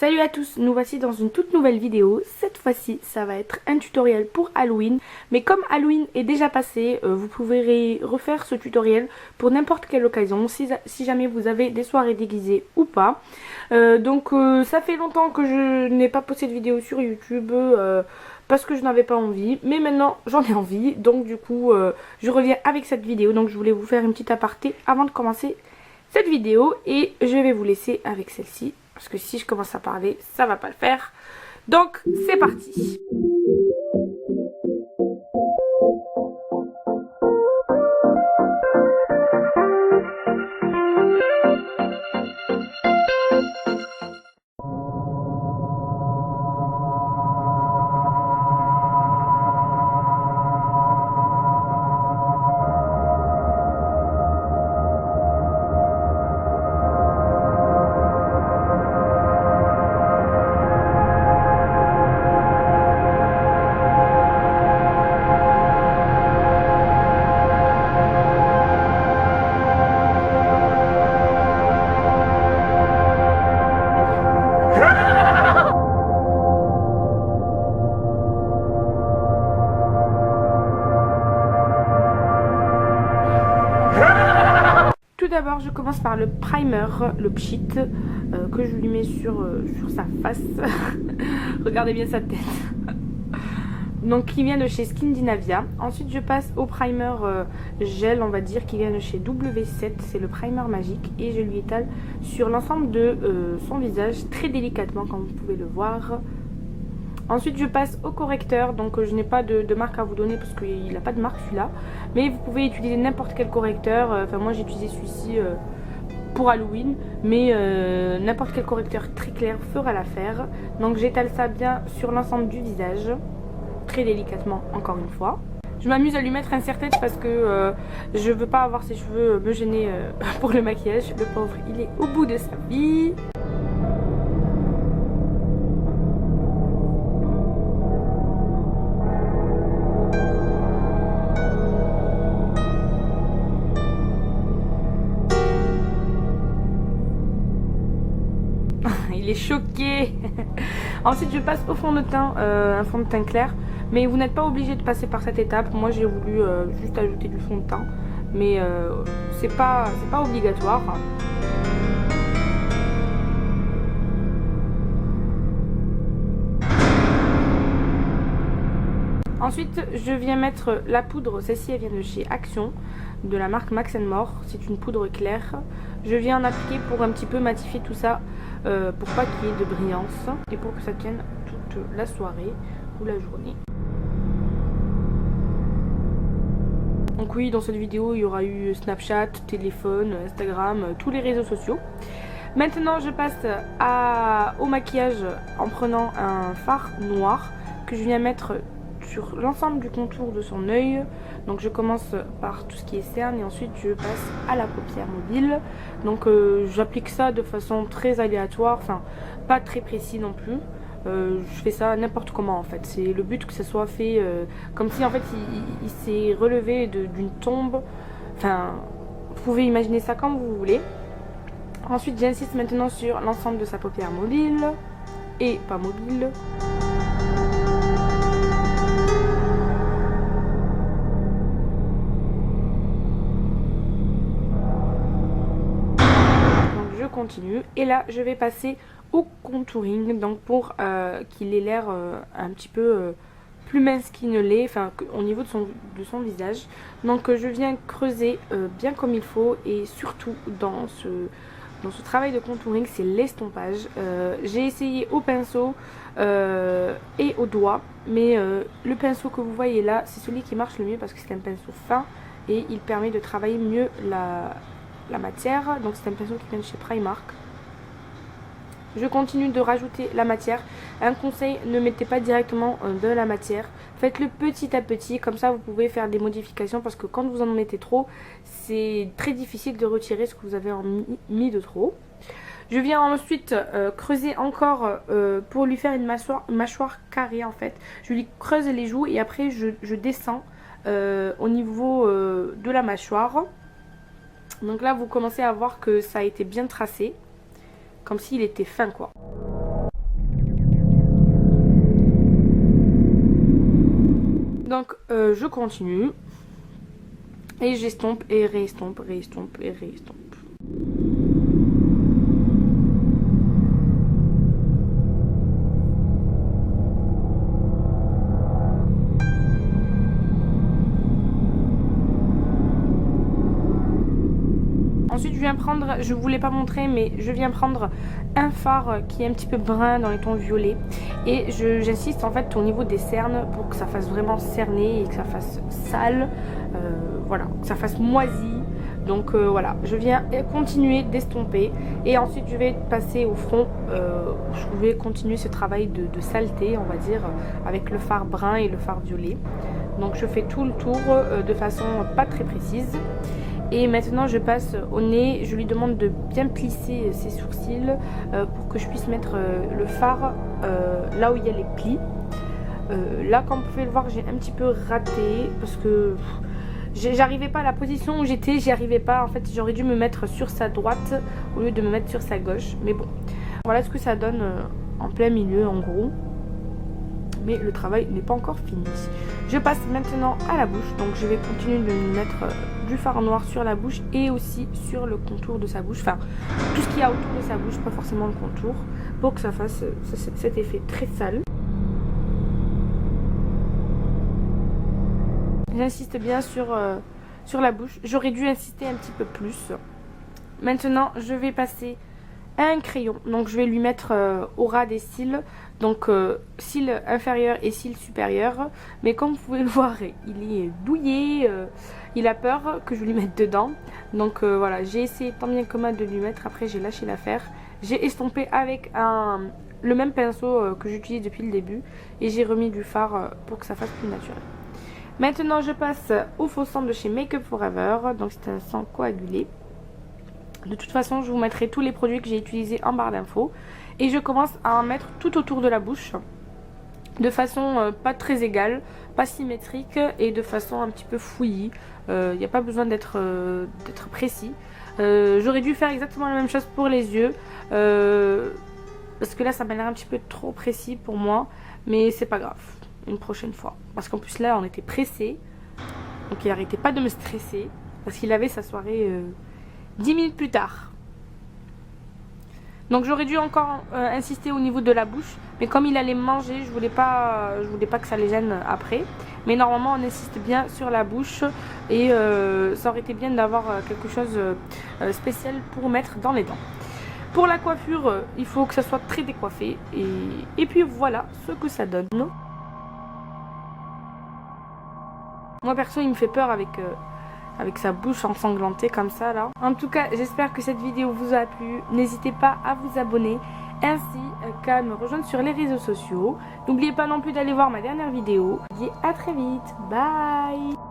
Salut à tous, nous voici dans une toute nouvelle vidéo. Cette fois-ci, ça va être un tutoriel pour Halloween. Mais comme Halloween est déjà passé, vous pourrez refaire ce tutoriel pour n'importe quelle occasion, si jamais vous avez des soirées déguisées ou pas. Ça fait longtemps que je n'ai pas posté de vidéo sur YouTube parce que je n'avais pas envie. Mais maintenant, j'en ai envie. Donc du coup, je reviens avec cette vidéo. Donc je voulais vous faire une petite aparté avant de commencer cette vidéo. Et je vais vous laisser avec celle-ci. Parce que si je commence à parler, ça va pas le faire. Donc, c'est parti. Tout d'abord, je commence par le primer, le pchit, que je lui mets sur sa face. Regardez bien sa tête. Donc, qui vient de chez Skindinavia. Ensuite, je passe au primer gel, on va dire, qui vient de chez W7. C'est le primer magique. Et je lui étale sur l'ensemble de son visage, très délicatement, comme vous pouvez le voir. Ensuite, je passe au correcteur. Donc, je n'ai pas de marque à vous donner parce qu'il n'a pas de marque celui-là. Mais vous pouvez utiliser n'importe quel correcteur. Enfin, moi, j'ai utilisé celui-ci pour Halloween. Mais n'importe quel correcteur très clair fera l'affaire. Donc, j'étale ça bien sur l'ensemble du visage. Très délicatement, encore une fois. Je m'amuse à lui mettre un serre-tête parce que je veux pas avoir ses cheveux me gêner pour le maquillage. Le pauvre, il est au bout de sa vie. Il est choqué. Ensuite je passe au fond de teint, un fond de teint clair. Mais vous n'êtes pas obligé de passer par cette étape. Moi j'ai voulu juste ajouter du fond de teint. Mais c'est pas obligatoire. Ensuite je viens mettre la poudre. Celle-ci elle vient de chez Action, de la marque Max & More. C'est une poudre claire. Je viens en appliquer pour un petit peu matifier tout ça, pour pas qu'il y ait de brillance et pour que ça tienne toute la soirée ou la journée. Donc oui, dans cette vidéo il y aura eu Snapchat, téléphone, Instagram, tous les réseaux sociaux. Maintenant je passe au maquillage en prenant un fard noir que je viens mettre sur l'ensemble du contour de son œil. Donc je commence par tout ce qui est cerne et ensuite je passe à la paupière mobile. Donc j'applique ça de façon très aléatoire, enfin pas très précis non plus. Je fais ça n'importe comment en fait. C'est le but que ça soit fait comme si en fait il s'est relevé d'une tombe. Enfin, vous pouvez imaginer ça comme vous voulez. Ensuite j'insiste maintenant sur l'ensemble de sa paupière mobile et pas mobile. Continue et là je vais passer au contouring donc pour qu'il ait l'air un petit peu plus mince qu'il ne l'est, enfin au niveau de son visage. Donc je viens creuser bien comme il faut et surtout dans ce travail de contouring c'est l'estompage. J'ai essayé au pinceau et au doigt, mais le pinceau que vous voyez là c'est celui qui marche le mieux parce que c'est un pinceau fin et il permet de travailler mieux la matière. Donc c'est un pinceau qui vient de chez Primark. Je continue de rajouter la matière. Un conseil, ne mettez pas directement de la matière, faites-le petit à petit, comme ça vous pouvez faire des modifications parce que quand vous en mettez trop c'est très difficile de retirer ce que vous avez mis de trop. Je viens ensuite creuser encore pour lui faire une mâchoire carrée en fait. Je lui creuse les joues et après je descends au niveau de la mâchoire. Donc là vous commencez à voir que ça a été bien tracé, comme s'il était fin quoi. Donc je continue. Et j'estompe et réestompe, réestompe et réestompe. Ensuite, je viens prendre, je voulais pas montrer, mais je viens prendre un fard qui est un petit peu brun dans les tons violets. Et j'insiste en fait au niveau des cernes pour que ça fasse vraiment cerner et que ça fasse sale. Voilà, que ça fasse moisi. Donc voilà, je viens continuer d'estomper. Et ensuite, je vais passer au front. Je vais continuer ce travail de saleté, on va dire, avec le fard brun et le fard violet. Donc je fais tout le tour de façon pas très précise. Et maintenant je passe au nez, je lui demande de bien plisser ses sourcils pour que je puisse mettre le fard là où il y a les plis. Là comme vous pouvez le voir j'ai un petit peu raté parce que j'arrivais pas à la position où j'étais, j'y arrivais pas. En fait j'aurais dû me mettre sur sa droite au lieu de me mettre sur sa gauche. Mais bon, voilà ce que ça donne en plein milieu en gros. Mais le travail n'est pas encore fini. Je passe maintenant à la bouche. Donc je vais continuer de mettre du fard noir sur la bouche et aussi sur le contour de sa bouche. Enfin, tout ce qu'il y a autour de sa bouche, pas forcément le contour, pour que ça fasse cet effet très sale. J'insiste bien sur la bouche. J'aurais dû insister un petit peu plus. Maintenant, je vais passer un crayon. Donc je vais lui mettre au ras des cils. Donc cils inférieurs et cils supérieurs. Mais comme vous pouvez le voir, il est douillé. Il a peur que je lui mette dedans. Donc voilà, j'ai essayé tant bien que mal de lui mettre. Après j'ai lâché l'affaire. J'ai estompé avec le même pinceau que j'utilise depuis le début. Et j'ai remis du fard pour que ça fasse plus naturel. Maintenant je passe au faux sang de chez Make Up For Ever. Donc c'est un sang coagulé. De toute façon, je vous mettrai tous les produits que j'ai utilisés en barre d'infos. Et je commence à en mettre tout autour de la bouche. De façon pas très égale, pas symétrique et de façon un petit peu fouillie. Il n'y a pas besoin d'être précis. J'aurais dû faire exactement la même chose pour les yeux. Parce que là, ça m'a l'air un petit peu trop précis pour moi. Mais c'est pas grave, une prochaine fois. Parce qu'en plus là, on était pressés. Donc il arrêtait pas de me stresser. Parce qu'il avait sa soirée... 10 minutes plus tard. Donc j'aurais dû encore insister au niveau de la bouche. Mais comme il allait manger, je voulais pas que ça les gêne après. Mais normalement on insiste bien sur la bouche. Et ça aurait été bien d'avoir quelque chose spécial pour mettre dans les dents. Pour la coiffure, il faut que ça soit très décoiffé. Et puis voilà ce que ça donne. Moi perso il me fait peur avec sa bouche ensanglantée comme ça là. En tout cas, j'espère que cette vidéo vous a plu. N'hésitez pas à vous abonner ainsi qu'à me rejoindre sur les réseaux sociaux. N'oubliez pas non plus d'aller voir ma dernière vidéo. Je vous dis à très vite. Bye.